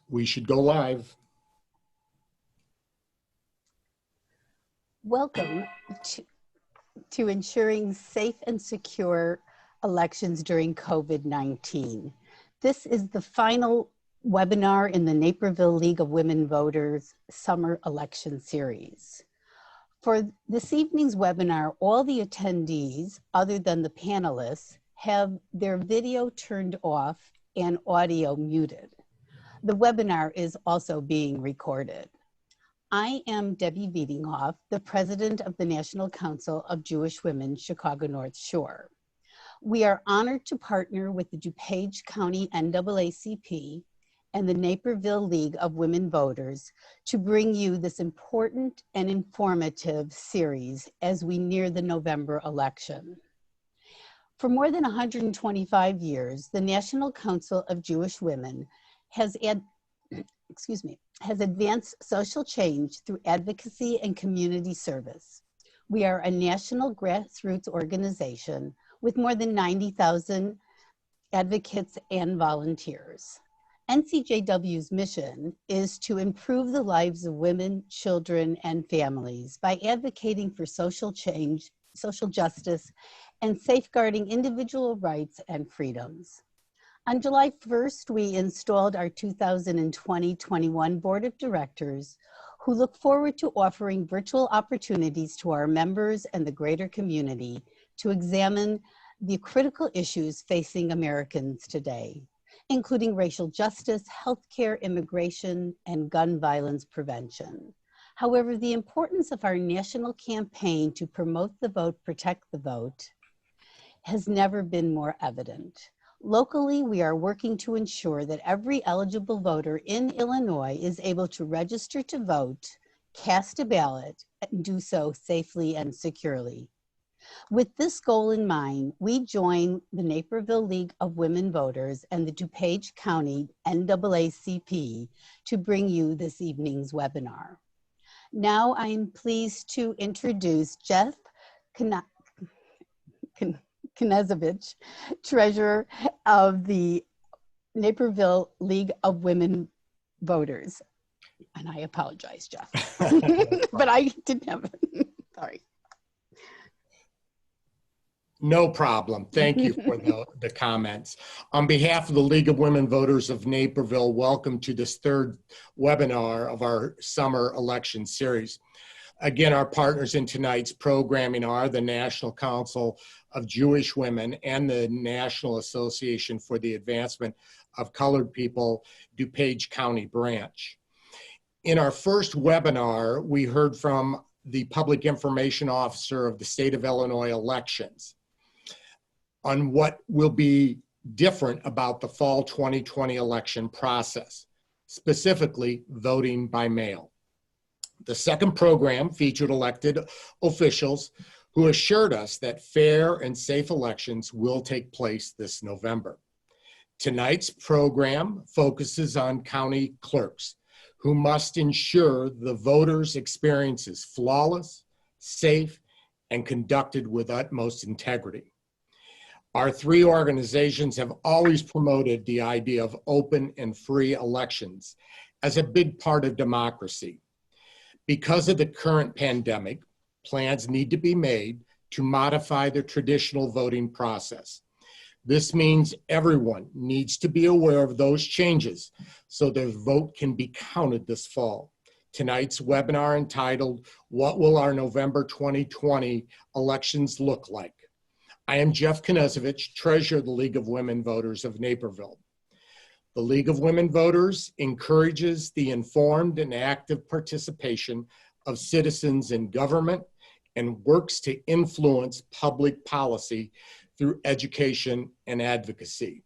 We should go live. Welcome to ensuring safe and secure elections during COVID-19. This is the final webinar in the Naperville League of Women Voters Summer Election Series. For this evening's webinar, all the attendees, other than the panelists, have their video turned off and audio muted. The webinar is also being recorded. I am Debbie Wiedinghoff, the president of the National Council of Jewish Women, Chicago North Shore. We are honored to partner with the DuPage County NAACP and the Naperville League of Women Voters to bring you this important and informative series as we near the November election. For more than 125 years, the National Council of Jewish Women has advanced social change through advocacy and community service. We are a national grassroots organization with more than 90,000 advocates and volunteers. NCJW's mission is to improve the lives of women, children, and families by advocating for social change, social justice, and safeguarding individual rights and freedoms. On July 1st, we installed our 2020-21 Board of Directors, who look forward to offering virtual opportunities to our members and the greater community to examine the critical issues facing Americans today, including racial justice, healthcare, immigration, and gun violence prevention. However, the importance of our national campaign to promote the vote, protect the vote, has never been more evident. Locally, we are working to ensure that every eligible voter in Illinois is able to register to vote, cast a ballot, and do so safely and securely. With this goal in mind, we join the Naperville League of Women Voters and the DuPage County NAACP to bring you this evening's webinar. Now I'm pleased to introduce Jeff Knezovich, Treasurer of the Naperville League of Women Voters. And I apologize, Jeff, but I didn't have it. Sorry. No problem. Thank you for the comments. On behalf of the League of Women Voters of Naperville, welcome to this third webinar of our summer election series. Again, our partners in tonight's programming are the National Council of Jewish Women and the National Association for the Advancement of Colored People, DuPage County Branch. In our first webinar, we heard from the Public Information Officer of the State of Illinois elections on what will be different about the fall 2020 election process, specifically voting by mail. The second program featured elected officials who assured us that fair and safe elections will take place this November. Tonight's program focuses on county clerks who must ensure the voters' experience is flawless, safe, and conducted with utmost integrity. Our three organizations have always promoted the idea of open and free elections as a big part of democracy. Because of the current pandemic, plans need to be made to modify the traditional voting process. This means everyone needs to be aware of those changes so their vote can be counted this fall. Tonight's webinar entitled, What Will Our November 2020 Elections Look Like? I am Jeff Knezovich, Treasurer of the League of Women Voters of Naperville. The League of Women Voters encourages the informed and active participation of citizens in government and works to influence public policy through education and advocacy.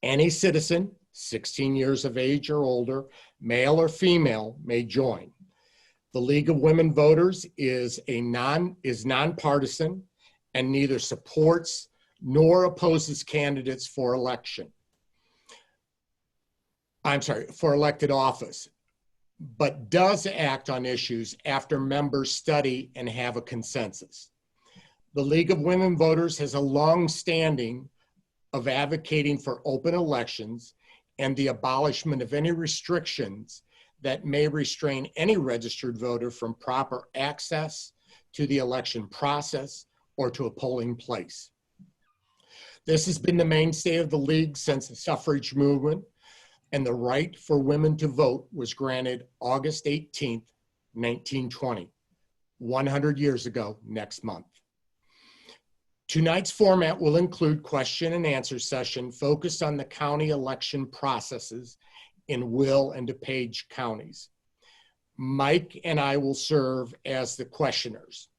Any citizen, 16 years of age or older, male or female, may join. The League of Women Voters is nonpartisan and neither supports nor opposes candidates for elected office. but does act on issues after members study and have a consensus. The League of Women Voters has a long standing of advocating for open elections and the abolishment of any restrictions that may restrain any registered voter from proper access to the election process or to a polling place. This has been the mainstay of the League since the suffrage movement, and the right for women to vote was granted August 18th, 1920, 100 years ago next month. Tonight's format will include question and answer session focused on the county election processes in Will and DuPage counties. Mike and I will serve as the questioners.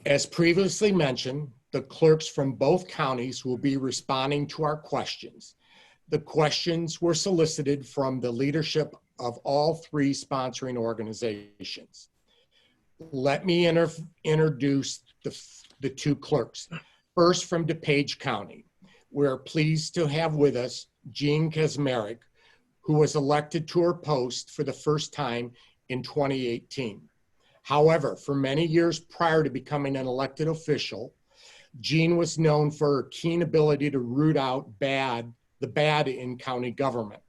As previously mentioned, the clerks from both counties will be responding to our questions. The questions were solicited from the leadership of all three sponsoring organizations. Let me introduce the two clerks. First, from DuPage County, we're pleased to have with us Jean Kaczmarek, who was elected to her post for the first time in 2018. However, for many years prior to becoming an elected official, Jean was known for her keen ability to root out the bad in county government.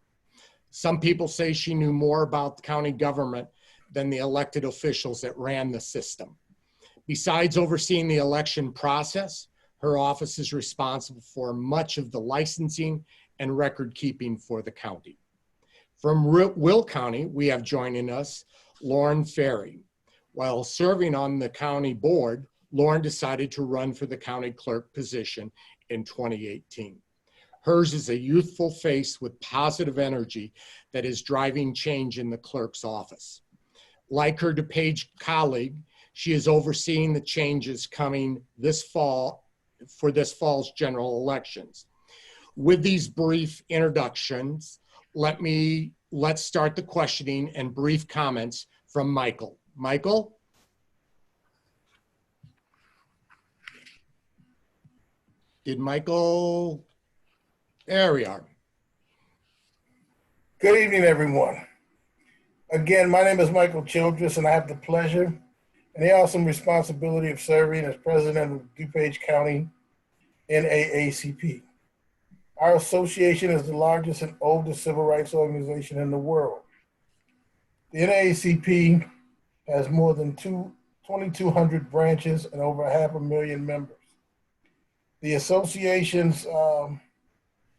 Some people say she knew more about county government than the elected officials that ran the system. Besides overseeing the election process, her office is responsible for much of the licensing and record keeping for the county. From Will County, we have joining us Staley Ferry. While serving on the county board, Lauren decided to run for the county clerk position in 2018. Hers is a youthful face with positive energy that is driving change in the clerk's office. Like her DuPage colleague, she is overseeing the changes coming this fall for this fall's general elections. With these brief introductions, let's start the questioning and brief comments from Michael. Michael? Did Michael? There we are. Good evening, everyone. Again, my name is Michael Childress, and I have the pleasure and the awesome responsibility of serving as president of DuPage County NAACP. Our association is the largest and oldest civil rights organization in the world. The NAACP has more than 2,200 branches and over 500,000 members. The association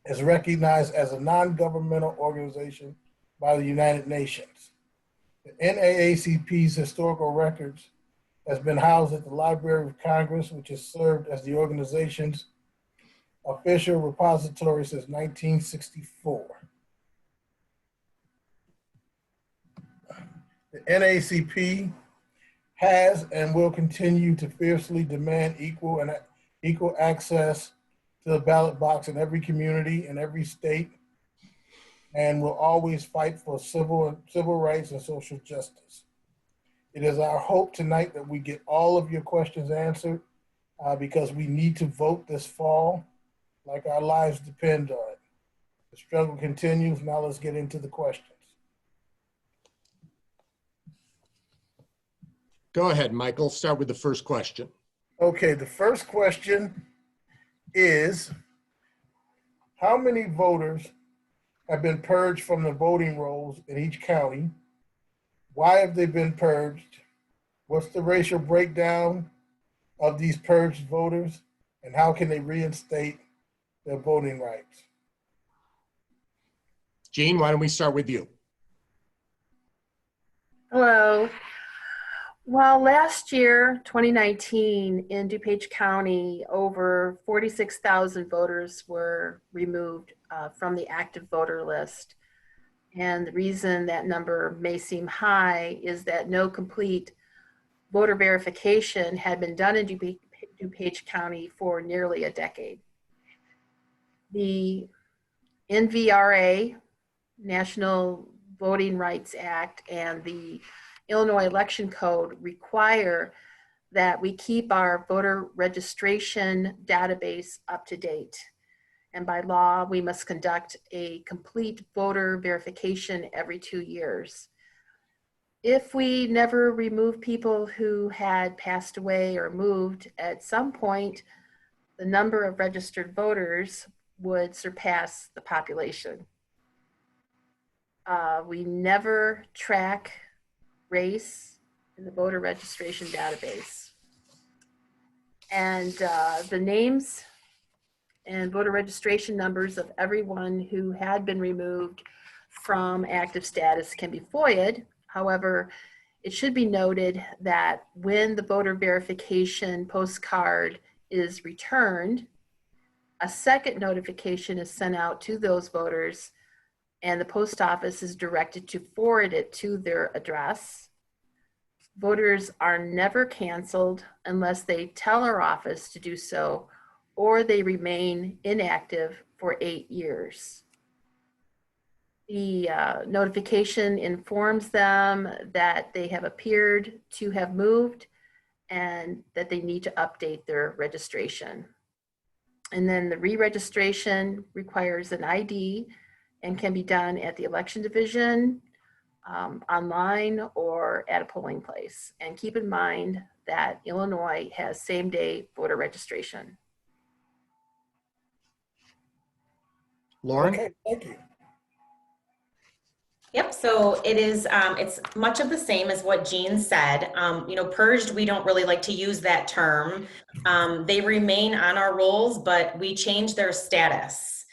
is recognized as a non-governmental organization by the United Nations. The NAACP's historical records has been housed at the Library of Congress, which has served as the organization's official repository since 1964. The NAACP has and will continue to fiercely demand equal access to the ballot box in every community in every state, and will always fight for civil rights and social justice. It is our hope tonight that we get all of your questions answered because we need to vote this fall like our lives depend on it. The struggle continues. Now let's get into the questions. Go ahead, Michael. Start with the first question. Okay, the first question is, how many voters have been purged from the voting rolls in each county? Why have they been purged? What's the racial breakdown of these purged voters? And how can they reinstate their voting rights? Jean, why don't we start with you? Hello. Well, last year, 2019, in DuPage County, over 46,000 voters were removed from the active voter list. And the reason that number may seem high is that no complete voter verification had been done in DuPage County for nearly a decade. The NVRA, National Voting Rights Act, and the Illinois Election Code require that we keep our voter registration database up to date. And by law, we must conduct a complete voter verification every 2 years. If we never remove people who had passed away or moved, at some point, the number of registered voters would surpass the population. We never track race in the voter registration database. And the names and voter registration numbers of everyone who had been removed from active status can be FOIA'd. However, it should be noted that when the voter verification postcard is returned, a second notification is sent out to those voters, and the post office is directed to forward it to their address. Voters are never canceled unless they tell our office to do so, or they remain inactive for 8 years. The notification informs them that they have appeared to have moved and that they need to update their registration. And then the re-registration requires an ID and can be done at the election division, online, or at a polling place. And keep in mind that Illinois has same-day voter registration. Lauren? Okay, thank you. Yep, so it is, it's much of the same as what Jean said. You know, purged, we don't really like to use that term. They remain on our rolls, but we change their status,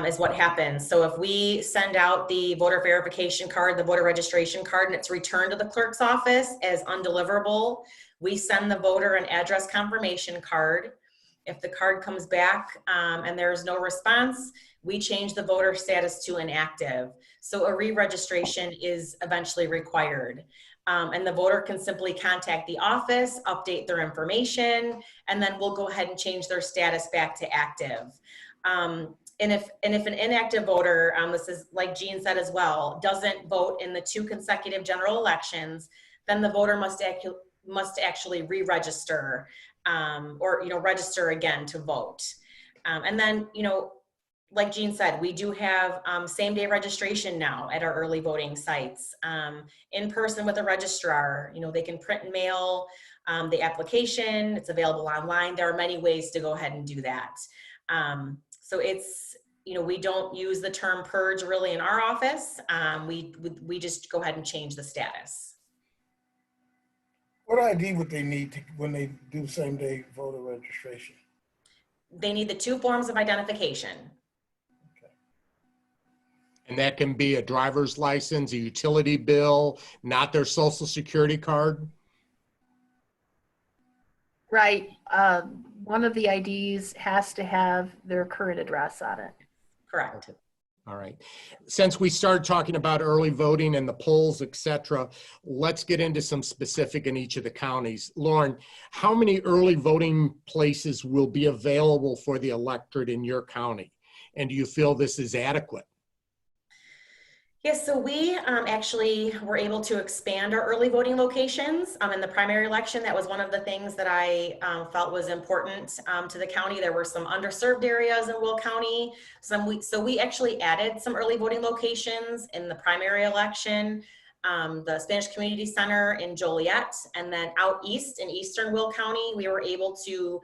is what happens. So if we send out the voter verification card, the voter registration card, and it's returned to the clerk's office as undeliverable, we send the voter an address confirmation card. If the card comes back and there's no response, we change the voter status to inactive. So a re-registration is eventually required. And the voter can simply contact the office, update their information, and then we'll go ahead and change their status back to active. And if an inactive voter, this is like Jean said as well, doesn't vote in the 2 consecutive general elections, then the voter must actually re-register or, you know, register again to vote. And then, you know, like Jean said, we do have same-day registration now at our early voting sites. In person with a registrar, you know, they can print and mail the application. It's available online. There are many ways to go ahead and do that. So it's, you know, we don't use the term purge really in our office. We just go ahead and change the status. What ID would they need to, when they do same-day voter registration? They need the 2 forms of identification. And that can be a driver's license, a utility bill, not their social security card. Right. One of the IDs has to have their current address on it. Correct. All right. Since we started talking about early voting and the polls, et cetera, let's get into some specific in each of the counties. Lauren, how many early voting places will be available for the electorate in your county? And do you feel this is adequate? Yes, so we actually were able to expand our early voting locations in the primary election. That was one of the things that I felt was important to the county. There were some underserved areas in Will County. So we actually added some early voting locations in the primary election, the Spanish Community Center in Joliet, and then out east in eastern Will County, we were able to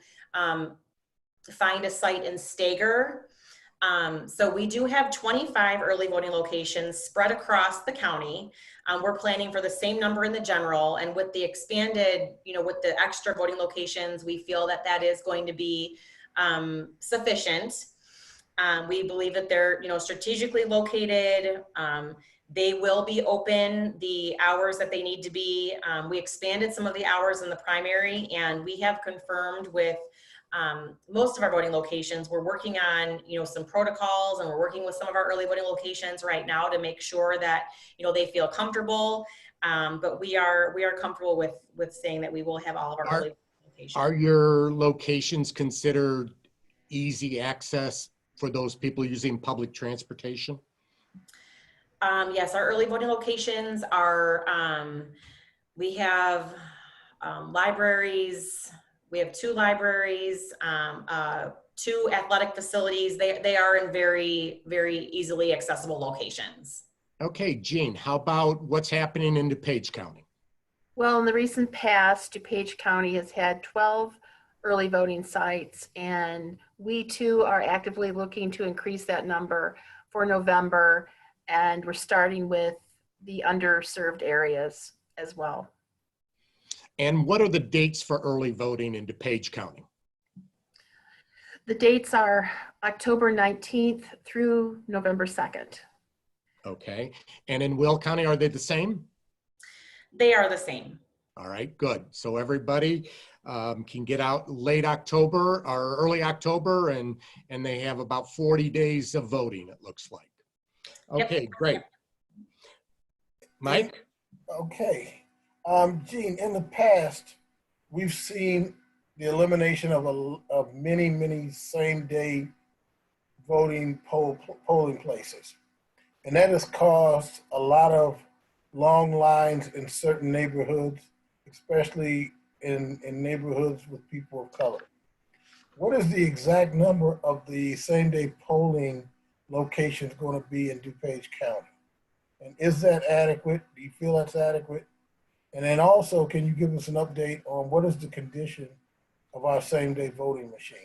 find a site in Stager. So we do have 25 early voting locations spread across the county. We're planning for the same number in the general, and with the expanded, you know, with the extra voting locations, we feel that that is going to be sufficient. We believe that they're, you know, strategically located. They will be open the hours that they need to be. We expanded some of the hours in the primary, and we have confirmed with most of our voting locations. We're working on, you know, some protocols, and we're working with some of our early voting locations right now to make sure that, you know, they feel comfortable. But we are comfortable with saying that we will have all of our early locations. Are your locations considered easy access for those people using public transportation? Yes, our early voting locations are, we have libraries. We have 2 libraries, two athletic facilities. They are in very, very easily accessible locations. Okay, Jean, how about what's happening in DuPage County? Well, in the recent past, DuPage County has had 12 early voting sites, and we too are actively looking to increase that number for November, and we're starting with the underserved areas as well. And what are the dates for early voting in DuPage County? The dates are October 19th through November 2nd. Okay, and in Will County, are they the same? They are the same. All right, good. So everybody can get out late October or early October, and they have about 40 days of voting, it looks like. Okay, Yep. great. Mike? Okay. Gene, in the past, we've seen the elimination of many same-day voting polling places. And that has caused a lot of long lines in certain neighborhoods, especially in neighborhoods with people of color. What is the exact number of the same-day polling locations going to be in DuPage County? And is that adequate? Do you feel that's adequate? And then also, can you give us an update on what is the condition of our same-day voting machines?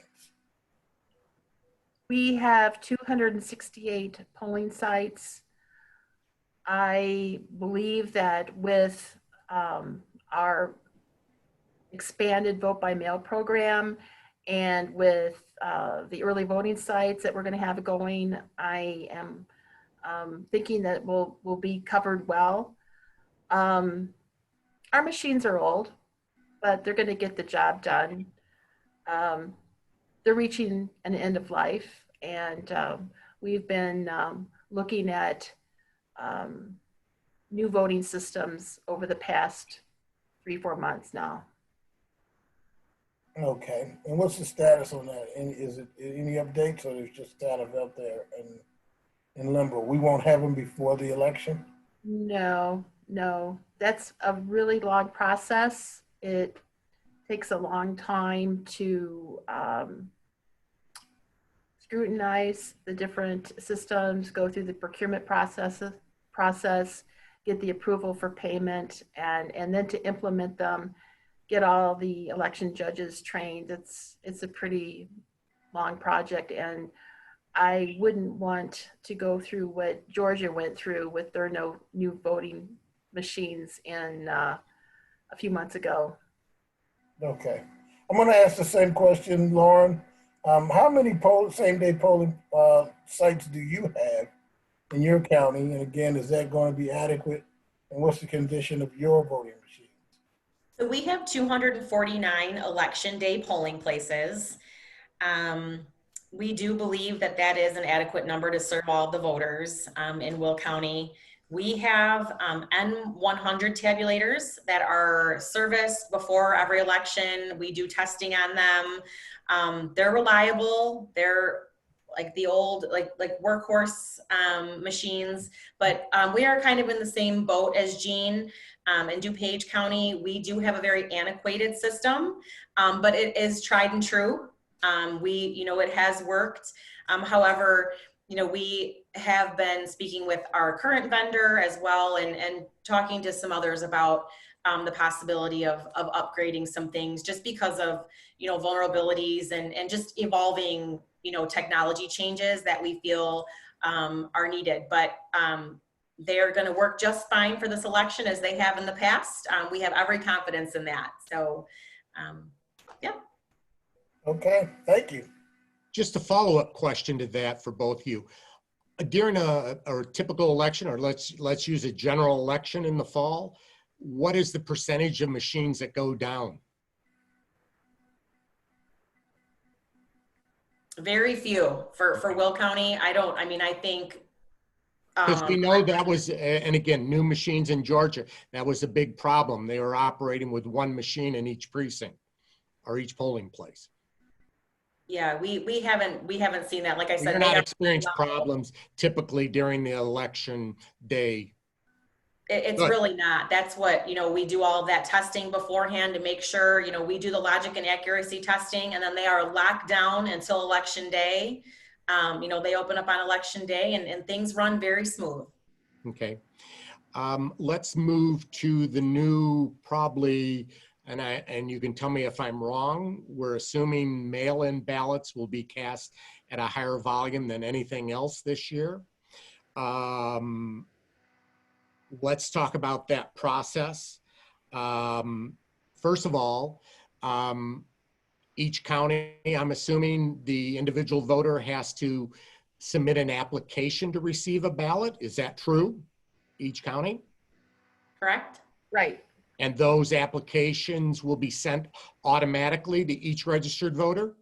We have 268 polling sites. I believe that with our expanded vote by mail program and with the early voting sites that we're going to have going, I am thinking that we'll be covered well. Our machines are old, but they're going to get the job done. They're reaching an end of life, and we've been looking at new voting systems over the past 3-4 months now. Okay, and what's the status on that? And is it any updates, or there's just status out there in limbo? We won't have them before the election? No, that's a really long process. It takes a long time to scrutinize the different systems, go through the procurement process, get the approval for payment, and then to implement them, get all the election judges trained. It's a pretty long project, and I wouldn't want to go through what Georgia went through with their no new voting machines in a few months ago. Okay. I'm going to ask the same question, Lauren. How many same-day polling sites do you have in your county? And again, is that going to be adequate? And what's the condition of your voting machines? So we have 249 election day polling places. We do believe that that is an adequate number to serve all the voters in Will County. We have N100 tabulators that are serviced before every election. We do testing on them. They're reliable. They're like the old, like workhorse machines, but we are kind of in the same boat as Jean. In DuPage County, we do have a very antiquated system, but it is tried and true. It has worked. However, we have been speaking with our current vendor as well, and talking to some others about the possibility of upgrading some things, just because of vulnerabilities and just evolving technology changes that we feel are needed. But they're going to work just fine for this election as they have in the past. We have every confidence in that. So, yeah. Okay, thank you. Just a follow-up question to that for both of you. During a typical election, or let's use a general election in the fall, what is the percentage of machines that go down? Very few for Will County. I think. Because we know that was, and again, new machines in Georgia, that was a big problem. They were operating with one machine in each precinct or each polling place. Yeah, we haven't seen that. Like I said, You're not experienced problems typically during the election day. It's Good. really not. That's what, we do all of that testing beforehand to make sure, we do the logic and accuracy testing, and then they are locked down until election day. They open up on election day, and things run very smooth. Okay. Let's move to the new, probably, and you can tell me if I'm wrong, we're assuming mail-in ballots will be cast at a higher volume than anything else this year. Let's talk about that process. First of all, each county, I'm assuming the individual voter has to submit an application to receive a ballot. Is that true? Each county? Correct? Right. And those applications will be sent automatically to each registered voter?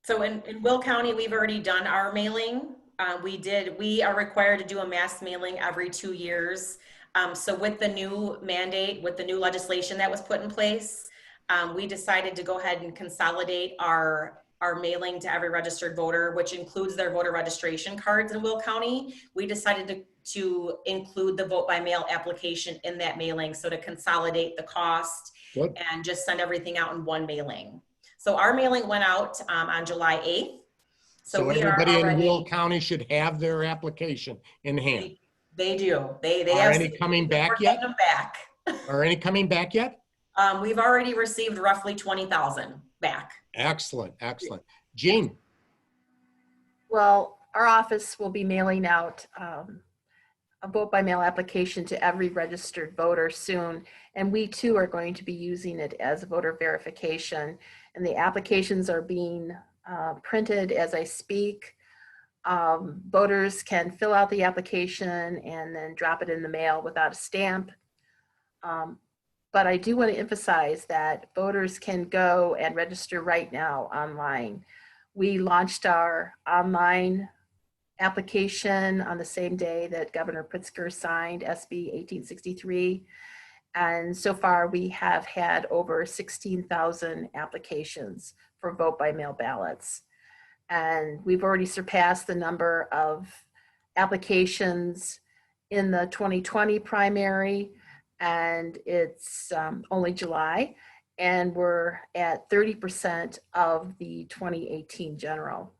So in Will County, we've already done our mailing. We are required to do a mass mailing every 2 years. So with the new mandate, with the new legislation that was put in place, we decided to go ahead and consolidate our mailing to every registered voter, which includes their voter registration cards in Will County. We decided to include the vote by mail application in that mailing, so to consolidate the cost. Good. And just send everything out in one mailing. So our mailing went out on July 8th. So everybody in Will County should have their application in hand. They do. They Are any coming back yet? Them back. Are any coming back yet? We've already received roughly 20,000 back. Excellent, excellent. Jean? Well, our office will be mailing out a vote by mail application to every registered voter soon. And we too are going to be using it as voter verification. And the applications are being printed as I speak. Voters can fill out the application and then drop it in the mail without a stamp. But I do want to emphasize that voters can go and register right now online. We launched our online application on the same day that Governor Pritzker signed SB 1863. And so far we have had over 16,000 applications for vote by mail ballots. And we've already surpassed the number of applications in the 2020 primary, and it's only July, and we're at 30% of the 2018 general.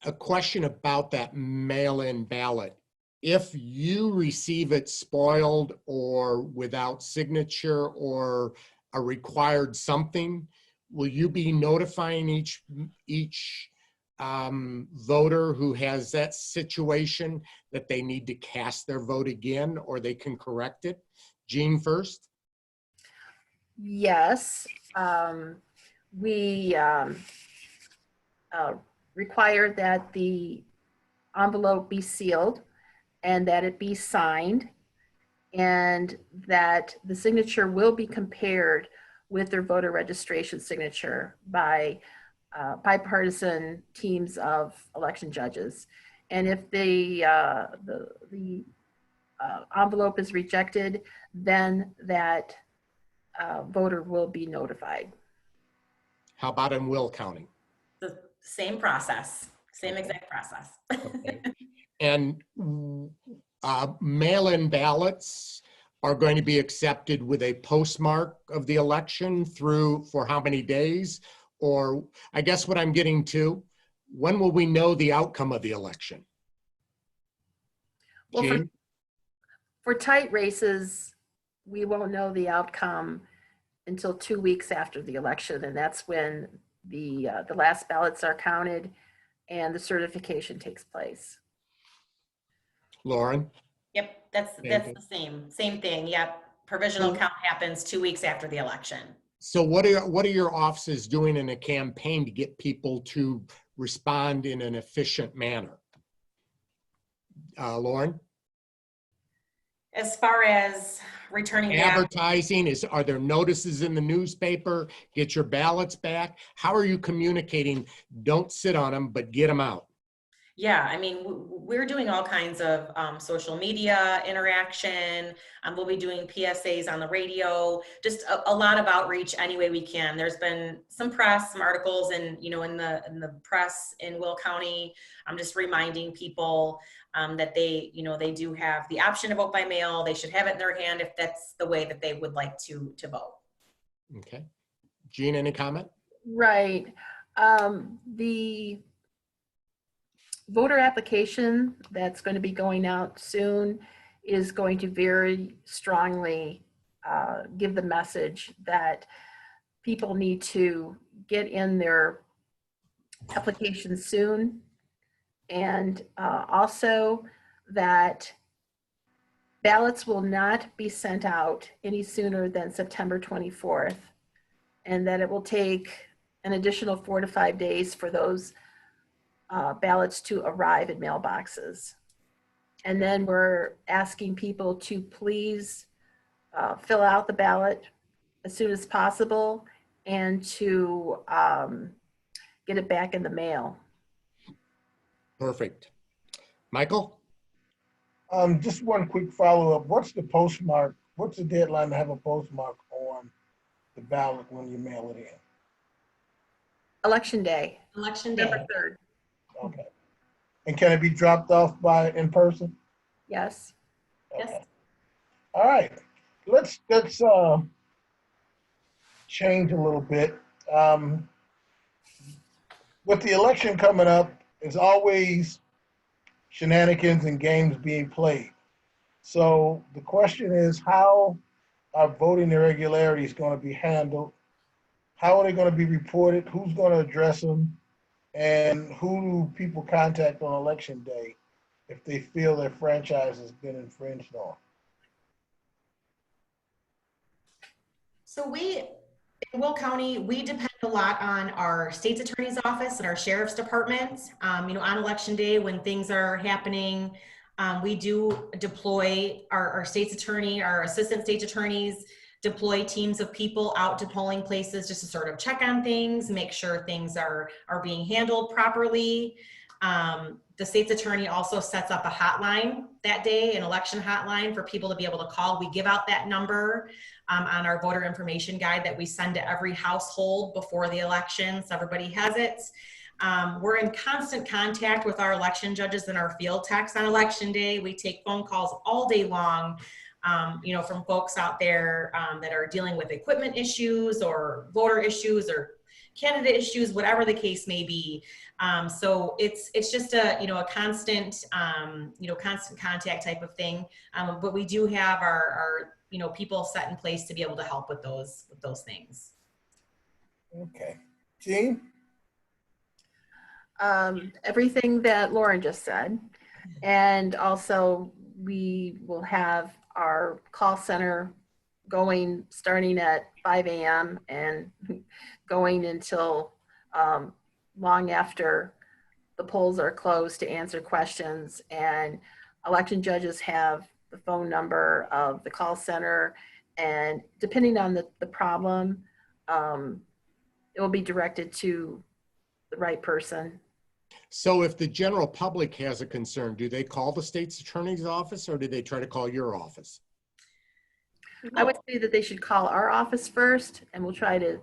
A question about that mail-in ballot. If you receive it spoiled or without signature or a required something, will you be notifying each voter who has that situation that they need to cast their vote again, or they can correct it? Jean first. Yes, we require that the envelope be sealed and that it be signed, and that the signature will be compared with their voter registration signature by bipartisan teams of election judges. And if the envelope is rejected, then that voter will be notified. How about in Will County? The same process, same exact process. Okay. And mail-in ballots are going to be accepted with a postmark of the election for how many days? Or I guess what I'm getting to, when will we know the outcome of the election? Well, for tight races, we won't know the outcome until 2 weeks after the election, and that's when the last ballots are counted and the certification takes place. Lauren? Yep, that's the same thing. Yep, provisional count happens 2 weeks after the election. So what are your offices doing in a campaign to get people to respond in an efficient manner? Lauren? As far as returning back, Advertising, are there notices in the newspaper? Get your ballots back. How are you communicating? Don't sit on them, but get them out. Yeah, I mean, we're doing all kinds of social media interaction. We'll be doing PSAs on the radio, just a lot of outreach any way we can. There's been some press, some articles, and in the press in Will County. I'm just reminding people that they do have the option to vote by mail. They should have it in their hand if that's the way that they would like to vote. Okay, Jean, any comment? Right. The voter application that's going to be going out soon is going to very strongly give the message that people need to get in their application soon, and also that ballots will not be sent out any sooner than September 24th, and that it will take an additional 4 to 5 days for those ballots to arrive in mailboxes. And then we're asking people to please fill out the ballot as soon as possible and to get it back in the mail. Perfect. Michael? Just one quick follow-up. What's the postmark? What's the deadline to have a postmark on the ballot when you mail it in? Election day. Election day. November 3rd. Okay. And can it be dropped off in person? Yes. Okay. Yes. All right. Let's change a little bit. With the election coming up, there's always shenanigans and games being played. So the question is, how are voting irregularities going to be handled? How are they going to be reported? Who's going to address them? And who do people contact on election day if they feel their franchise has been infringed on? So in Will County, we depend a lot on our state's attorney's office and our sheriff's department. On election day when things are happening, we do deploy our state's attorney, our assistant state's attorneys, deploy teams of people out to polling places just to sort of check on things, make sure things are being handled properly. The state's attorney also sets up a hotline that day, an election hotline for people to be able to call. We give out that number on our voter information guide that we send to every household before the election, so everybody has it. We're in constant contact with our election judges and our field techs on election day. We take phone calls all day long, from folks out there that are dealing with equipment issues or voter issues or candidate issues, whatever the case may be. So it's just a constant, constant contact type of thing. But we do have our people set in place to be able to help with those things. Okay. Jean? Everything that Lauren just said. And also we will have our call center going starting at 5 a.m. and going until long after the polls are closed to answer questions. And election judges have the phone number of the call center, and depending on the problem, it will be directed to the right person. So if the general public has a concern, do they call the state's attorney's office or do they try to call your office? I would say that they should call our office first, and we'll try to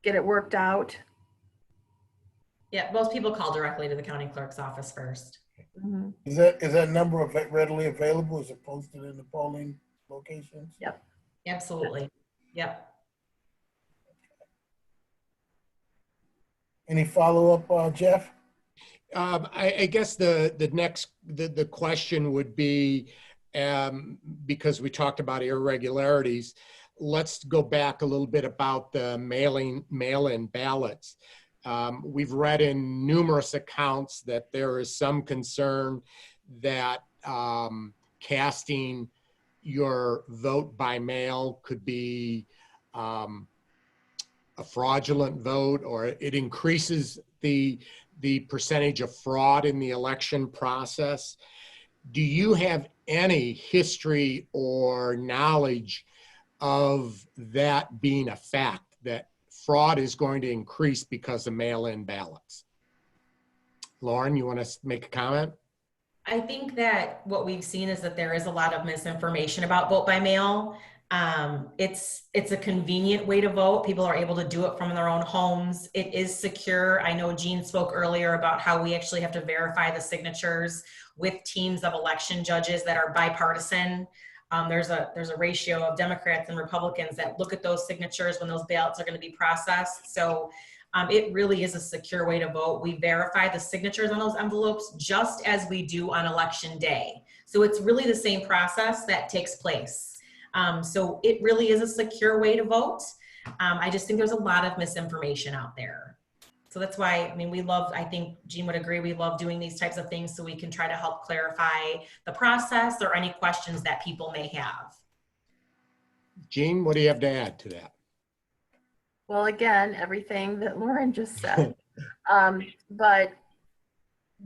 get it worked out. Yeah, most people call directly to the county clerk's office first. Mm-hmm. Is that number readily available? Is it posted in the polling locations? Yep. Absolutely. Yep. Any follow-up, Jeff? I guess the next question would be, because we talked about irregularities, let's go back a little bit about the mail-in ballots. We've read in numerous accounts that there is some concern that casting your vote by mail could be a fraudulent vote, or it increases the percentage of fraud in the election process. Do you have any history or knowledge of that being a fact, that fraud is going to increase because of mail-in ballots? Lauren, you want to make a comment? I think that what we've seen is that there is a lot of misinformation about vote by mail. It's a convenient way to vote. People are able to do it from their own homes. It is secure. I know Jean spoke earlier about how we actually have to verify the signatures with teams of election judges that are bipartisan. There's a ratio of Democrats and Republicans that look at those signatures when those ballots are going to be processed. So it really is a secure way to vote. We verify the signatures on those envelopes just as we do on election day. So it's really the same process that takes place. So it really is a secure way to vote. I just think there's a lot of misinformation out there. So that's why, I mean, I think Jean would agree, we love doing these types of things so we can try to help clarify the process or any questions that people may have. Jean, what do you have to add to that? Well, again, everything that Lauren just said. But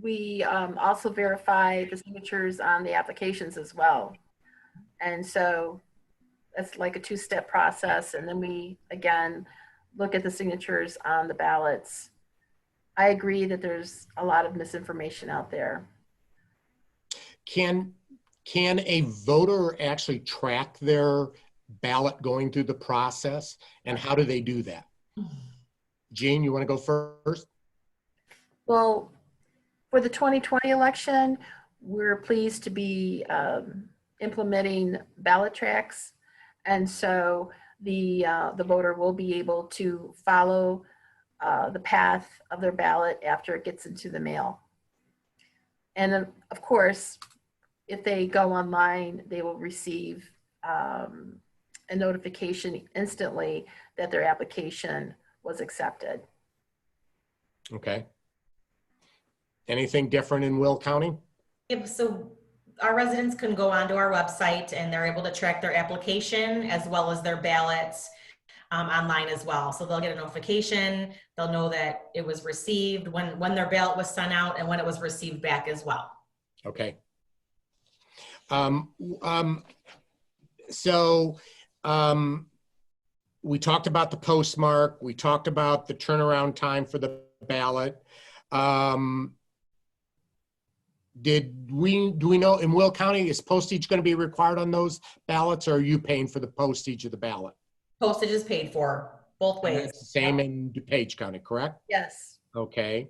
we also verify the signatures on the applications as well. And so that's like a two-step process. And then we, again, look at the signatures on the ballots. I agree that there's a lot of misinformation out there. Can a voter actually track their ballot going through the process, and how do they do that? Jean, you want to go first? Well, for the 2020 election, we're pleased to be implementing ballot tracks. And so the voter will be able to follow the path of their ballot after it gets into the mail. And then, of course, if they go online, they will receive a notification instantly that their application was accepted. Okay. Anything different in Will County? Yep, so our residents can go onto our website and they're able to track their application as well as their ballots online as well. So they'll get a notification, they'll know that it was received, when their ballot was sent out, and when it was received back as well. Okay. We talked about the postmark. We talked about the turnaround time for the ballot. Do we know in Will County, is postage going to be required on those ballots, or are you paying for the postage of the ballot? Postage is paid for both ways. It's the same in DuPage County, correct? Yes. Okay.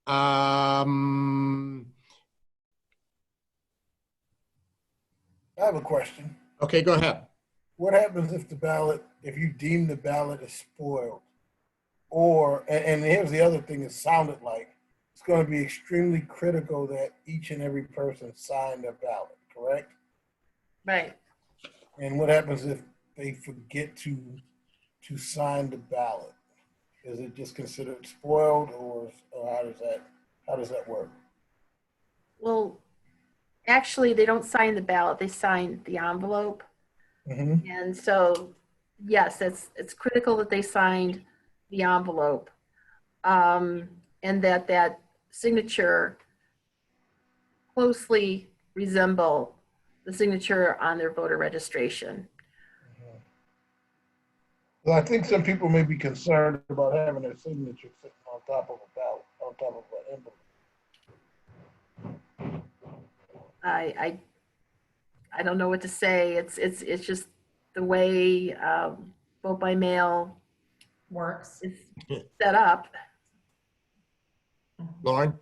I have a question. Okay, go ahead. What happens if you deem the ballot as spoiled? And here's the other thing it sounded like, it's going to be extremely critical that each and every person sign their ballot, correct? Right. And what happens if they forget to sign the ballot? Is it just considered spoiled, or how does that work? Well, actually, they don't sign the ballot, they sign the envelope. Mm-hmm. And so, yes, it's critical that they signed the envelope, and that signature closely resemble the signature on their voter registration. Well, I think some people may be concerned about having their signature sitting on top of a ballot, on top of an envelope. I don't know what to say. It's just the way vote by mail Works. is set up. Lauren,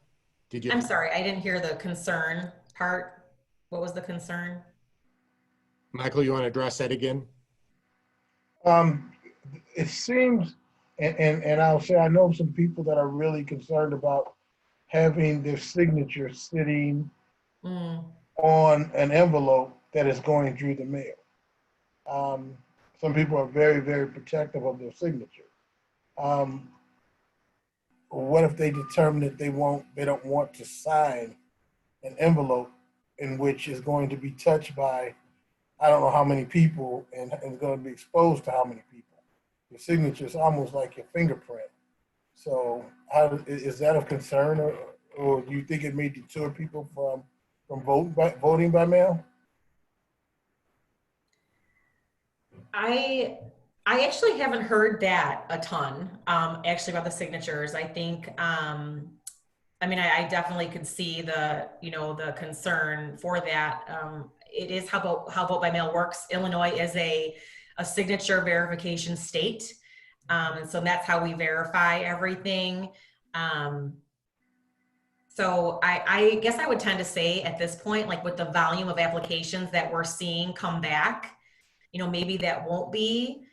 did you? I'm sorry, I didn't hear the concern part. What was the concern? Michael, you want to address that again? It seems, and I'll say, I know some people that are really concerned about having their signature sitting on an envelope that is going through the mail. Some people are very, very protective of their signature. What if they determine that they don't want to sign an envelope in which is going to be touched by, I don't know how many people, and is going to be exposed to how many people? Your signature is almost like your fingerprint. So is that of concern, or do you think it may deter people from voting by mail? I actually haven't heard that a ton, actually, about the signatures. I think I mean, I definitely could see the, the concern for that. It is how vote by mail works. Illinois is a signature verification state. And so that's how we verify everything. So I guess I would tend to say at this point, like with the volume of applications that we're seeing come back, maybe that won't be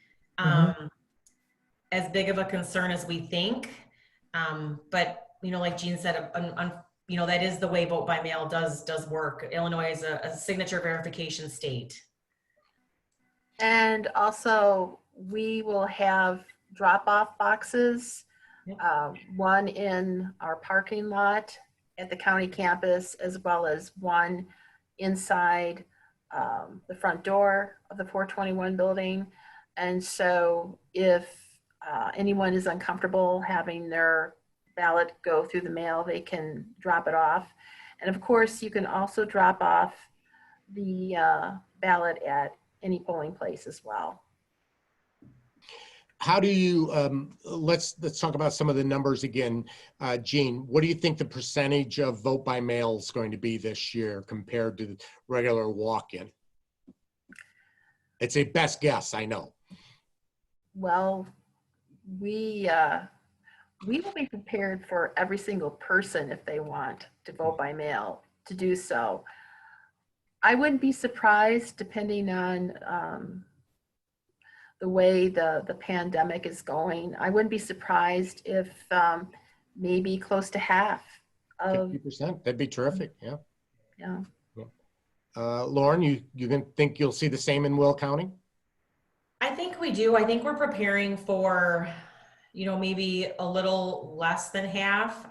as big of a concern as we think. But like Jean said, that is the way vote by mail does work. Illinois is a signature verification state. And also, we will have drop-off boxes, one in our parking lot at the county campus, as well as one inside the front door of the 421 building. And so if anyone is uncomfortable having their ballot go through the mail, they can drop it off. And of course, you can also drop off the ballot at any polling place as well. How do you, let's talk about some of the numbers again. Jean, what do you think the percentage of vote by mail is going to be this year compared to the regular walk-in? It's a best guess, I know. Well, we will be prepared for every single person if they want to vote by mail to do so. I wouldn't be surprised, depending on the way the pandemic is going. I wouldn't be surprised if maybe close to half of 50%, that'd be terrific, yeah. Yeah. Lauren, you think you'll see the same in Will County? I think we do. I think we're preparing for, maybe a little less than half.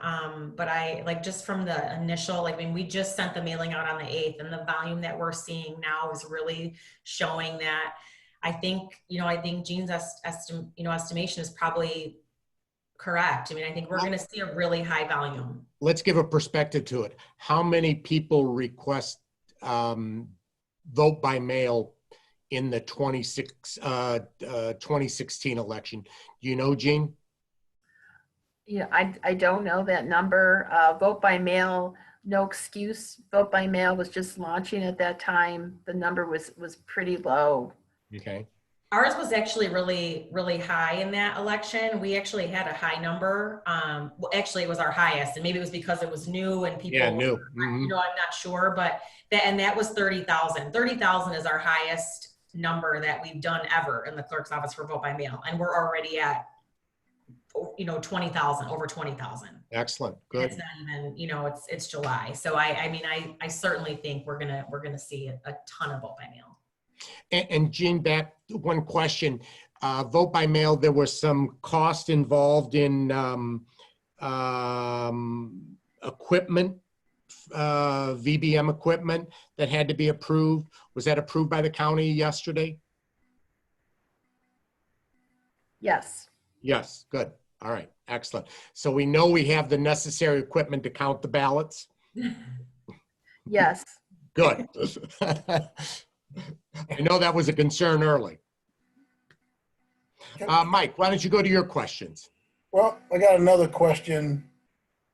But I like just from the initial, we just sent the mailing out on the 8th, and the volume that we're seeing now is really showing that. I think Jean's estimation is probably correct. I mean, I think we're going to see a really high volume. Let's give a perspective to it. How many people request vote by mail in the 2016 election? Do you know, Jean? Yeah, I don't know that number. Vote by mail, no excuse. Vote by mail was just launching at that time. The number was pretty low. Okay. Ours was actually really, really high in that election. We actually had a high number. Well, actually, it was our highest, and maybe it was because it was new and people. Yeah, new. I'm not sure, but that was 30,000. 30,000 is our highest number that we've done ever in the clerk's office for vote by mail, and we're already at 20,000, over 20,000. Excellent. Good. It's not even, it's July. So I certainly think we're gonna see a ton of vote by mail. And Jean, back one question. Vote by mail, there was some cost involved in equipment, VBM equipment that had to be approved. Was that approved by the county yesterday? Yes. Yes, good. All right, excellent. So we know we have the necessary equipment to count the ballots? Yes. Good. I know that was a concern early. Mike, why don't you go to your questions? Well, I got another question.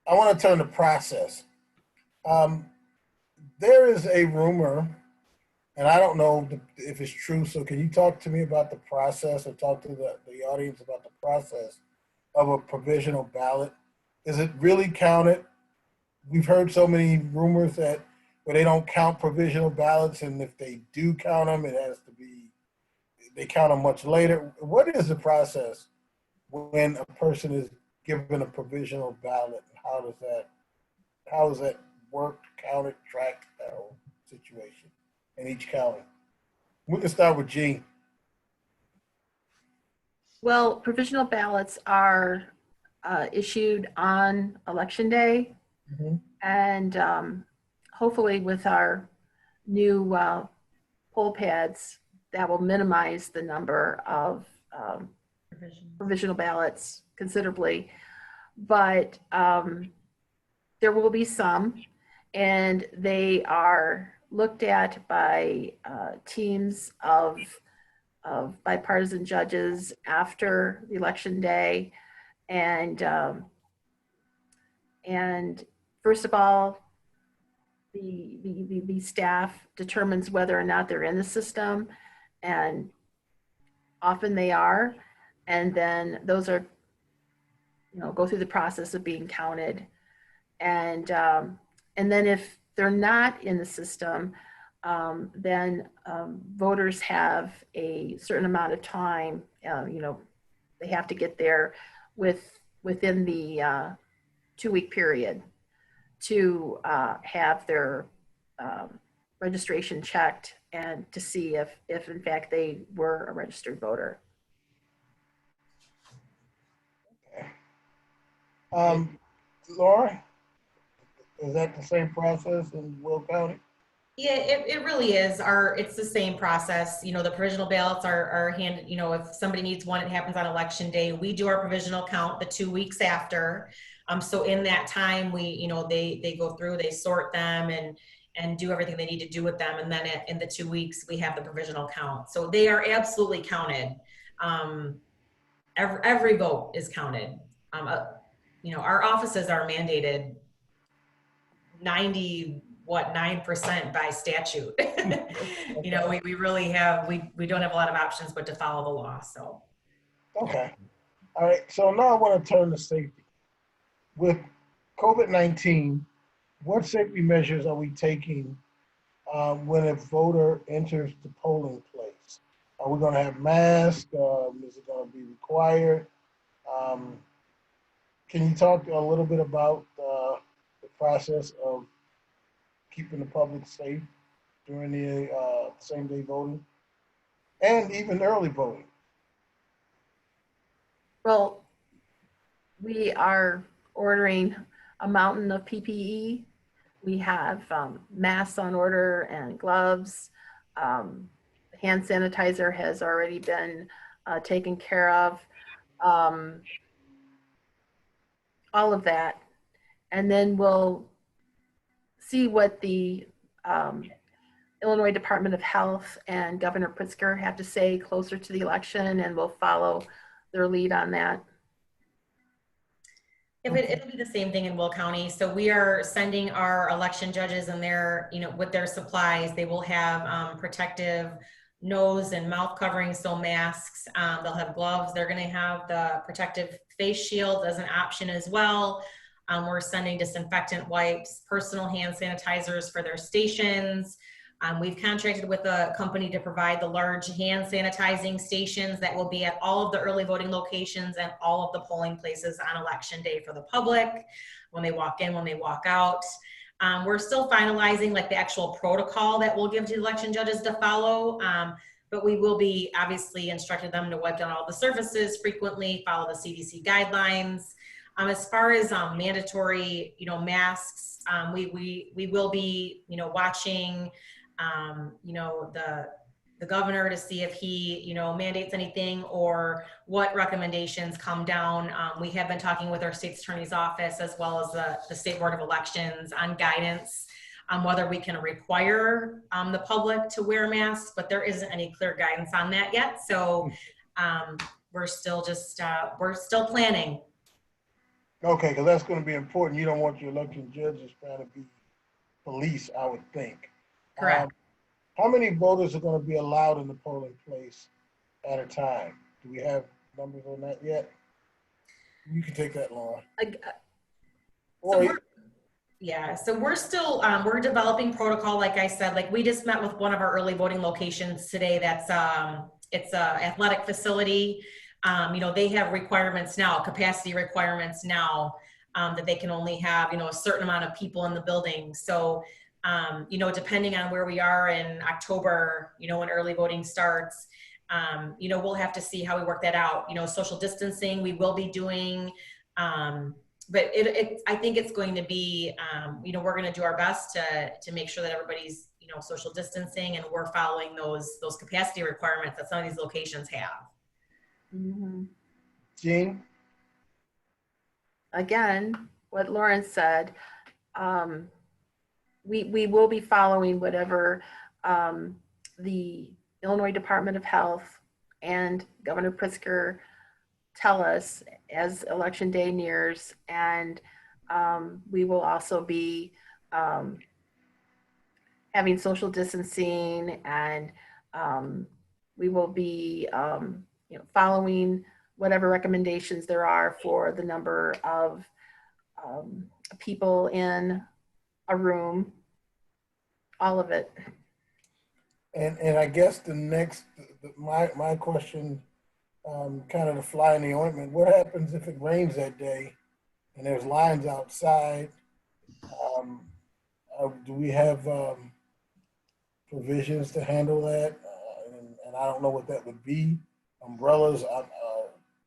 I want to turn to process. There is a rumor, and I don't know if it's true, so can you talk to me about the process, or talk to the audience about the process of a provisional ballot? Is it really counted? We've heard so many rumors that where they don't count provisional ballots, and if they do count them, it has to be, they count them much later. What is the process when a person is given a provisional ballot? How does that work, counted, tracked, that whole situation in each county? We can start with Jean. Well, provisional ballots are issued on election day, and hopefully with our new poll pads, that will minimize the number of provisional ballots considerably. But there will be some, and they are looked at by teams of bipartisan judges after the election day, and And first of all, the staff determines whether or not they're in the system, and often they are. And then those are, go through the process of being counted. And then if they're not in the system, then voters have a certain amount of time, they have to get there within the 2-week period to have their registration checked and to see if in fact they were a registered voter. Okay. Laura, is that the same process in Will County? Yeah, it really is. It's the same process. The provisional ballots are handed, if somebody needs one, it happens on election day. We do our provisional count the 2 weeks after. So in that time, they go through, they sort them and do everything they need to do with them. And then in the 2 weeks, we have the provisional count. So they are absolutely counted. Every vote is counted. Our offices are mandated 9% by statute. We really have, we don't have a lot of options but to follow the law. So okay. All right, so now I want to turn to safety. With COVID-19, what safety measures are we taking when a voter enters the polling place? Are we going to have masks? Is it going to be required? Can you talk a little bit about the process of keeping the public safe during the same-day voting and even early voting? Well, we are ordering a mountain of PPE. We have masks on order and gloves. Hand sanitizer has already been taken care of. All of that. And then we'll see what the Illinois Department of Health and Governor Pritzker have to say closer to the election, and we'll follow their lead on that. It'll be the same thing in Will County. So we are sending our election judges and their, with their supplies, they will have protective nose and mouth coverings, so masks. They'll have gloves. They're going to have the protective face shield as an option as well. We're sending disinfectant wipes, personal hand sanitizers for their stations. We've contracted with a company to provide the large hand sanitizing stations that will be at all of the early voting locations and all of the polling places on election day for the public, when they walk in, when they walk out. We're still finalizing the actual protocol that we'll give to election judges to follow, but we will be obviously instructing them to wipe down all the surfaces frequently, follow the CDC guidelines. As far as mandatory, masks, we will be, watching, the governor to see if he, mandates anything or what recommendations come down. We have been talking with our state's attorney's office as well as the State Board of Elections on guidance on whether we can require the public to wear masks, but there isn't any clear guidance on that yet. So we're still planning. Okay, because that's going to be important. You don't want your election judges trying to be police, I would think. Correct. How many voters are going to be allowed in the polling place at a time? Do we have numbers on that yet? You can take that, Laura. So we're still, we're developing protocol. Like I said, we just met with one of our early voting locations today. That's, it's a athletic facility. They have requirements now, capacity requirements now, that they can only have, a certain amount of people in the building. So, depending on where we are in October, when early voting starts, we'll have to see how we work that out. Social distancing we will be doing, but I think it's going to be, we're going to do our best to make sure that everybody's, social distancing, and we're following those capacity requirements that some of these locations have. Mm-hmm. Jean? Again, what Lauren said, we will be following whatever the Illinois Department of Health and Governor Pritzker tell us as election day nears, and We will also be having social distancing, and we will be following whatever recommendations there are for the number of people in a room, all of it. And I guess my question, kind of the fly in the ointment, what happens if it rains that day and there's lines outside? Do we have provisions to handle that? And I don't know what that would be. Umbrellas,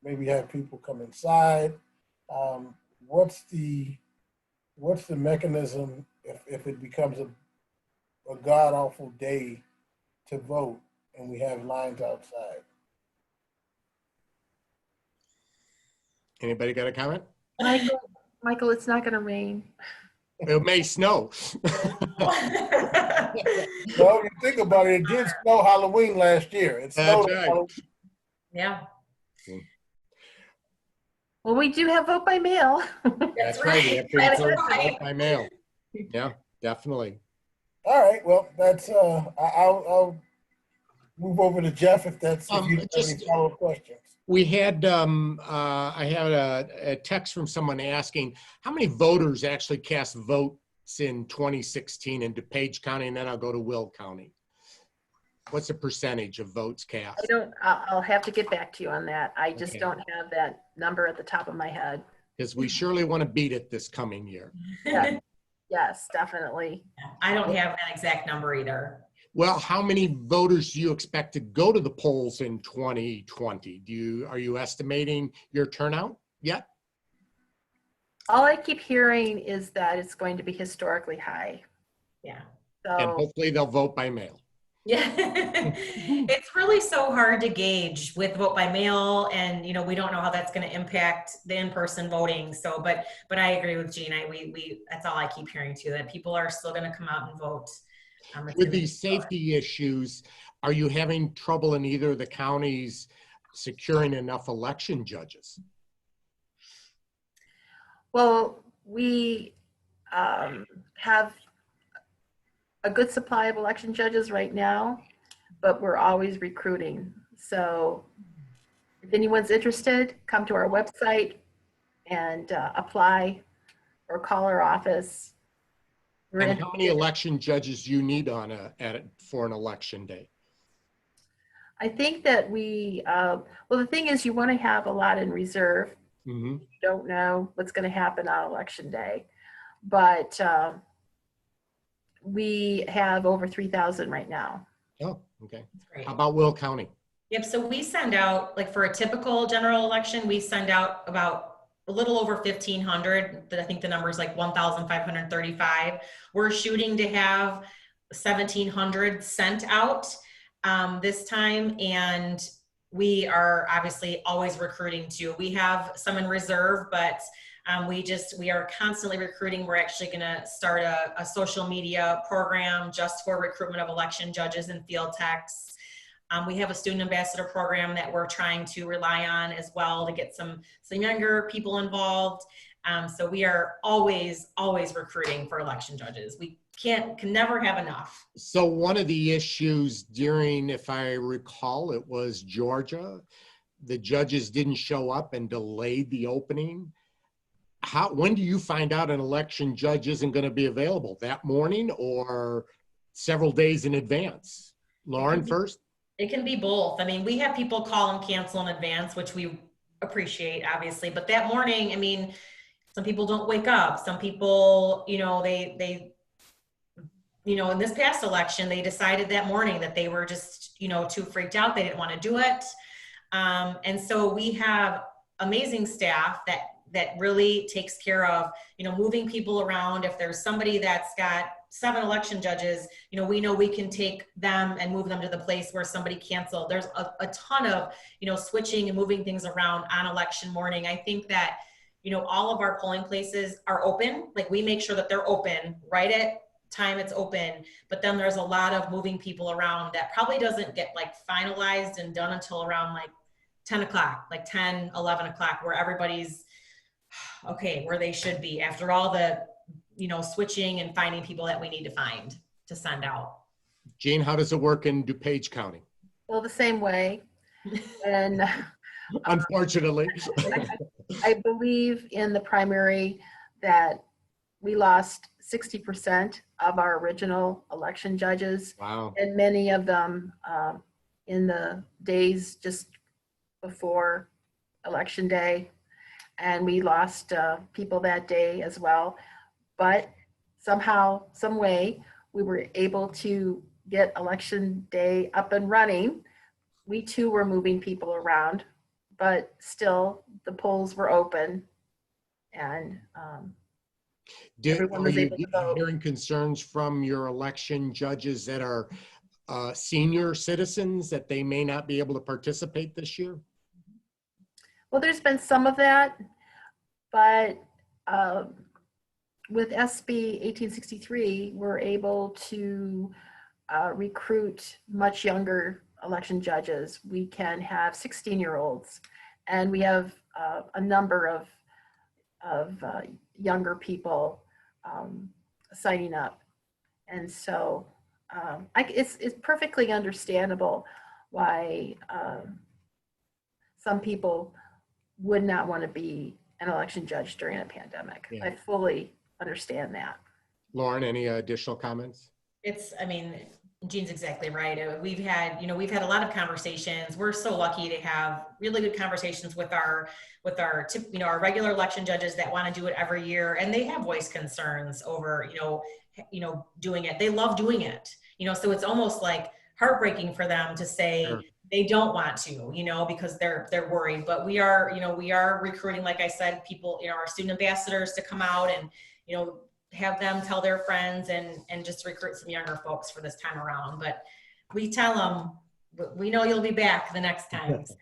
maybe have people come inside. What's the mechanism if it becomes a god awful day to vote and we have lines outside? Anybody got a comment? Michael, it's not going to rain. It may snow. Well, you think about it, it did snow Halloween last year. It snowed That's right. Halloween. Yeah, Well, we do have vote by mail. That's right. You have to That's encourage right. vote by mail. Yeah, definitely. All right, well, that's I'll move over to Jeff if you have any follow-up questions. We had, I had a text from someone asking how many voters actually cast votes in 2016 in DuPage County, and then I'll go to Will County. What's the percentage of votes cast? I'll have to get back to you on that. I just don't have that number at the top of my head. Because we surely want to beat it this coming year. Yeah. Yes, definitely. I don't have that exact number either. Well, how many voters do you expect to go to the polls in 2020? Are you estimating your turnout yet? All I keep hearing is that it's going to be historically high. Yeah. And So hopefully they'll vote by mail. Yeah. It's really so hard to gauge with vote by mail, and we don't know how that's going to impact the in-person voting. So but I agree with Jean. We that's all I keep hearing too, that people are still going to come out and vote. With these safety issues, are you having trouble in either of the counties securing enough election judges? well, we have a good supply of election judges right now, but we're always recruiting. So if anyone's interested, come to our website and apply or call our office. And how many election judges do you need for an election day? I think that well, the thing is you want to have a lot in reserve. Mm-hmm. You don't know what's going to happen on election day, but we have over 3,000 right now. Oh, okay. That's great. How about Will County? Yep. So we send out, like for a typical general election, we send out about a little over 1,500. I think the number is like 1,535. We're shooting to have 1,700 sent out this time, and we are obviously always recruiting too. We have some in reserve, but we are constantly recruiting. We're actually going to start a social media program just for recruitment of election judges and field techs. We have a student ambassador program that we're trying to rely on as well to get some younger people involved. So we are always recruiting for election judges. We can never have enough. So one of the issues during, if I recall, it was Georgia, the judges didn't show up and delayed the opening. When do you find out an election judge isn't going to be available? That morning or several days in advance? Lauren first? It can be both. I mean, we have people call and cancel in advance, which we appreciate, obviously. But that morning, I mean, some people don't wake up. Some people, they in this past election, they decided that morning that they were just, too freaked out. They didn't want to do it. And so we have amazing staff that really takes care of, moving people around. If there's somebody that's got 7 election judges, we know we can take them and move them to the place where somebody canceled. There's a ton of, switching and moving things around on election morning. I think that, all of our polling places are open. Like we make sure that they're open right at time it's open, but then there's a lot of moving people around that probably doesn't get like finalized and done until around like 10 o'clock, like 10, 11 o'clock, where everybody's okay, where they should be after all the, switching and finding people that we need to find to send out. Jean, how does it work in DuPage County? Well, the same way. And Unfortunately. I believe in the primary that we lost 60% of our original election judges. Wow. And many of them in the days just before election day. And we lost people that day as well. But somehow, some way, we were able to get election day up and running. We too were moving people around, but still the polls were open, and everyone Are was you able to vote. hearing concerns from your election judges that are senior citizens that they may not be able to participate this year? Well, there's been some of that, but with SB 1863, we're able to recruit much younger election judges. We can have 16-year-olds, and we have a number of younger people signing up. And so it's perfectly understandable why some people would not want to be an election judge during a pandemic. Yeah. I fully understand that. Lauren, any additional comments? Jean's exactly right. We've had a lot of conversations. We're so lucky to have really good conversations with our regular election judges that want to do it every year, and they have voiced concerns over, doing it. They love doing it, so it's almost like heartbreaking for them to say Sure. they don't want to, because they're worried. But we are recruiting, like I said, people, our student ambassadors to come out and, have them tell their friends and just recruit some younger folks for this time around. But we tell them, we know you'll be back the next time. So.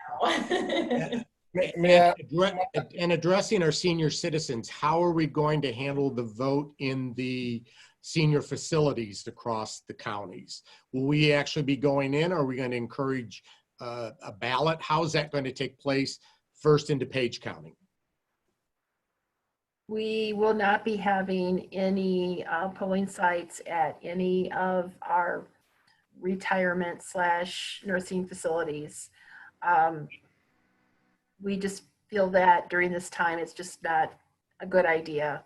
And addressing our senior citizens, how are we going to handle the vote in the senior facilities across the counties? Will we actually be going in, or are we going to encourage a ballot? How is that going to take place first in DuPage County? We will not be having any polling sites at any of our retirement/nursing facilities. We just feel that during this time, it's just not a good idea.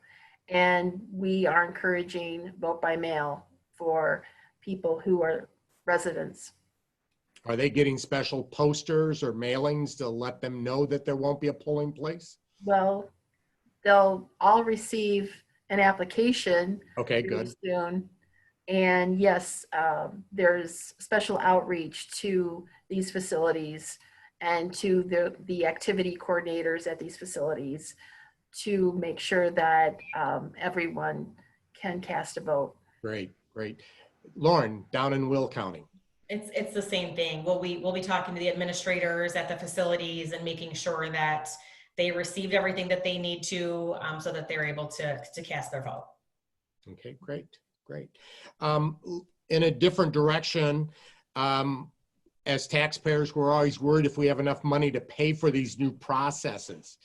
And we are encouraging vote by mail for people who are residents. Are they getting special posters or mailings to let them know that there won't be a polling place? Well, they'll all receive an application. Okay, pretty good. soon. And yes, there's special outreach to these facilities and to the activity coordinators at these facilities to make sure that everyone can cast a vote. Great, great. Lauren, down in Will County. It's the same thing. We'll be talking to the administrators at the facilities and making sure that they received everything that they need to, so that they're able to cast their vote. Okay, great, great. In a different direction, as taxpayers, we're always worried if we have enough money to pay for these new processes.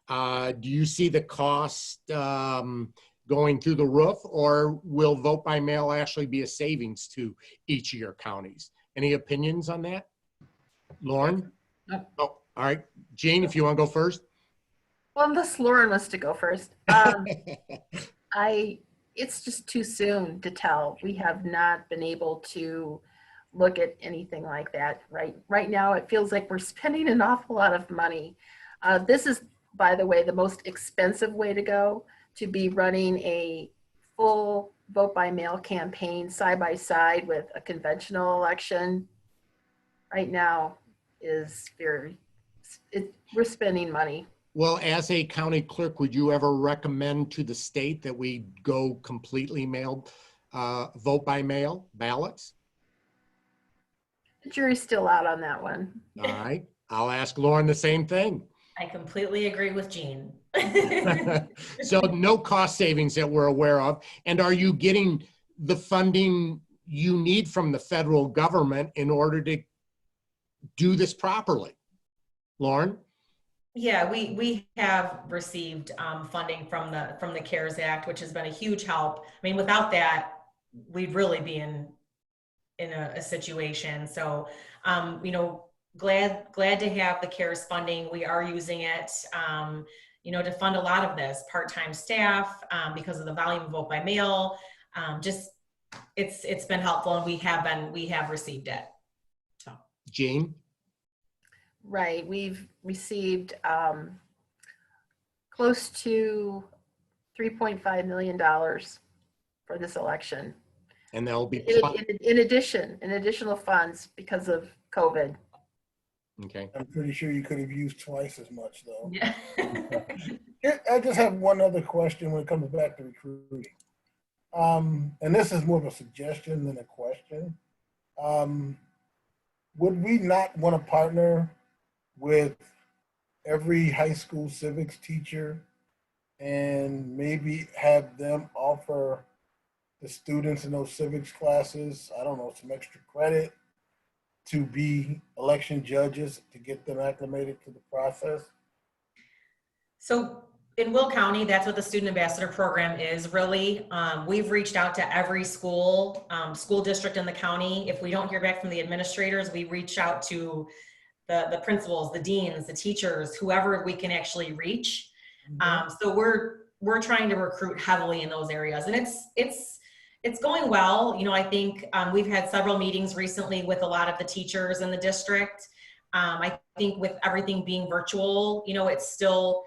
Do you see the cost going through the roof, or will vote by mail actually be a savings to each of your counties? Any opinions on that? Lauren? No. Oh, all right. Jean, if you want to go first. Well, unless Lauren wants to go first. It's just too soon to tell. We have not been able to look at anything like that. Right now, it feels like we're spending an awful lot of money. This is, by the way, the most expensive way to go, to be running a full vote by mail campaign side by side with a conventional election. Right now we're spending money. Well, as a county clerk, would you ever recommend to the state that we go completely mailed, vote by mail ballots? The jury's still out on that one. All right. I'll ask Lauren the same thing. I completely agree with Jean. So no cost savings that we're aware of. And are you getting the funding you need from the federal government in order to do this properly? Lauren? Yeah, we have received funding from the CARES Act, which has been a huge help. I mean, without that, we'd really be in a situation. So, you know, glad to have the CARES funding. We are using it, you know, to fund a lot of this part-time staff because of the volume of vote by mail. Just it's been helpful, and we have received it. So, Jean? Right, we've received close to $3.5 million for this election. And there'll be In additional funds because of COVID. okay. I'm pretty sure you could have used twice as much, though. yeah. I just have one other question when it comes back to recruiting. And this is more of a suggestion than a question. Would we not want to partner with every high school civics teacher and maybe have them offer the students in those civics classes, I don't know, some extra credit to be election judges to get them acclimated to the process? So in Will County, that's what the Student Ambassador Program is really. We've reached out to every school district in the county. If we don't hear back from the administrators, we reach out to the principals, the deans, the teachers, whoever we can actually reach. So we're trying to recruit heavily in those areas, and it's going well. You know, I think we've had several meetings recently with a lot of the teachers in the district. I think with everything being virtual, you know, it's still,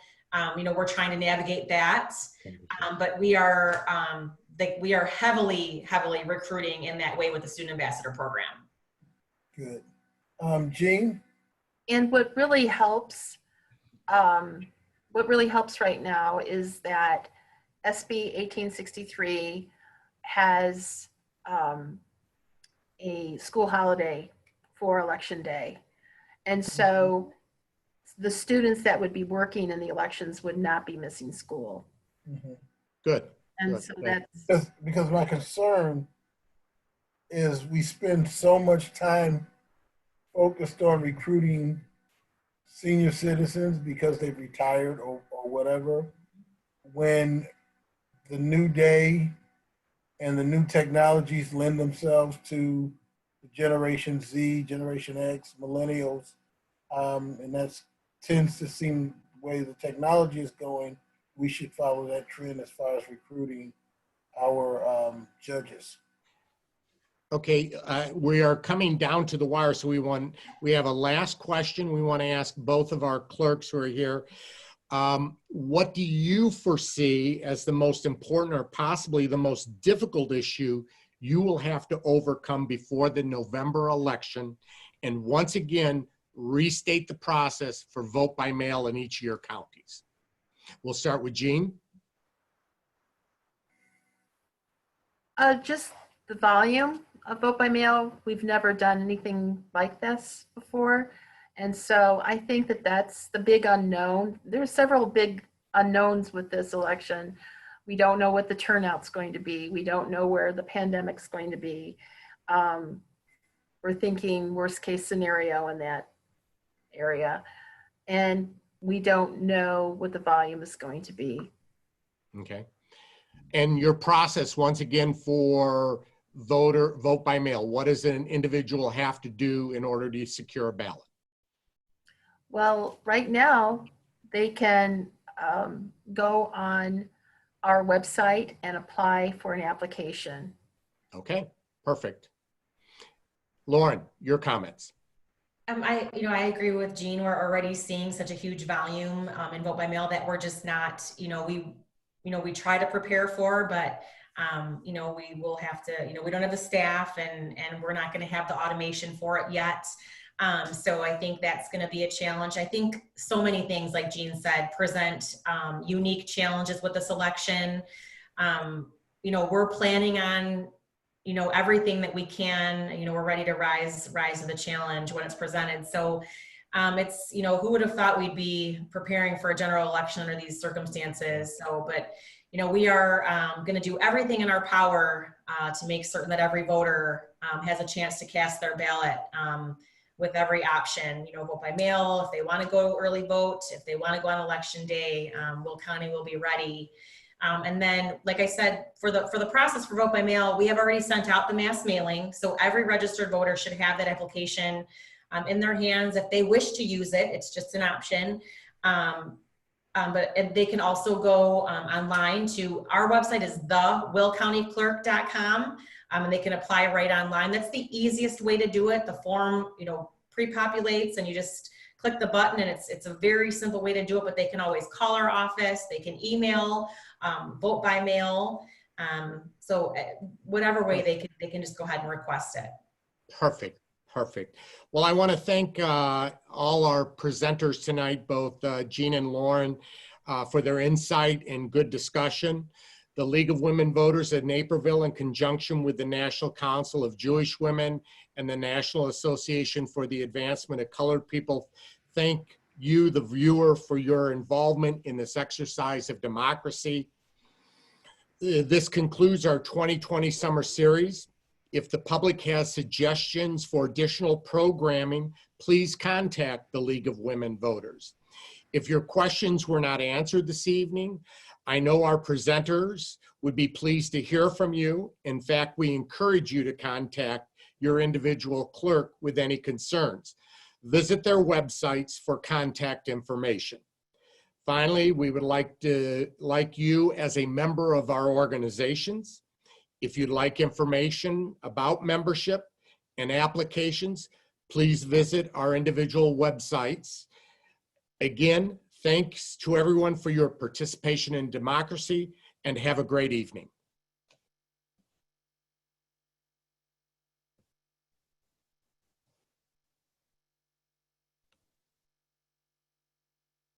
you know, we're trying to navigate that, but we are heavily recruiting in that way with the Student Ambassador Program. Good. Jean? And what really helps right now is that SB 1863 has a school holiday for Election Day. And so the students that would be working in the elections would not be missing school. Good. And Good. so that's Because my concern is we spend so much time focused on recruiting senior citizens because they've retired or whatever, when the new day and the new technologies lend themselves to Generation Z, Generation X, millennials, and that tends to seem the way the technology is going. We should follow that trend as far as recruiting our judges. Okay, we are coming down to the wire, so we have a last question we want to ask both of our clerks who are here. What do you foresee as the most important or possibly the most difficult issue you will have to overcome before the November election? And once again, restate the process for vote by mail in each of your counties. We'll start with Jean. just the volume of vote by mail. We've never done anything like this before. And so I think that that's the big unknown. There's several big unknowns with this election. We don't know what the turnout's going to be. We don't know where the pandemic's going to be. We're thinking worst case scenario in that area. And we don't know what the volume is going to be. Okay. And your process, once again, for vote by mail, what does an individual have to do in order to secure a ballot? Well, right now, they can go on our website and apply for an application. Okay, perfect. Lauren, your comments. I agree with Jean. We're already seeing such a huge volume in vote by mail that we're just not, we try to prepare for, but we will have to, we don't have the staff and we're not going to have the automation for it yet. So I think that's going to be a challenge. I think so many things, like Jean said, present unique challenges with this election. We're planning on, everything that we can, we're ready to rise to the challenge when it's presented. So it's, who would have thought we'd be preparing for a general election under these circumstances? So, but, we are going to do everything in our power to make certain that every voter has a chance to cast their ballot with every option, vote by mail, if they want to go early vote, if they want to go on election day, Will County will be ready. And then, like I said, for the process for vote by mail, we have already sent out the mass mailing. So every registered voter should have that application in their hands. If they wish to use it, it's just an option. But they can also go online to our website is thewillcountyclerk.com, and they can apply right online. That's the easiest way to do it. The form, pre-populates, and you just click the button, and it's a very simple way to do it. But they can always call our office. They can email, vote by mail. So whatever way they can just go ahead and request it. Perfect. Perfect. Well, I want to thank all our presenters tonight, both Jean and Lauren, for their insight and good discussion. The League of Women Voters at Naperville, in conjunction with the National Council of Jewish Women and the National Association for the Advancement of Colored People, thank you, the viewer, for your involvement in this exercise of democracy. This concludes our 2020 summer series. If the public has suggestions for additional programming, please contact the League of Women Voters. If your questions were not answered this evening, I know our presenters would be pleased to hear from you. In fact, we encourage you to contact your individual clerk with any concerns. Visit their websites for contact information. Finally, we would like you as a member of our organizations. If you'd like information about membership and applications, please visit our individual websites. Again, thanks to everyone for your participation in democracy, and have a great evening.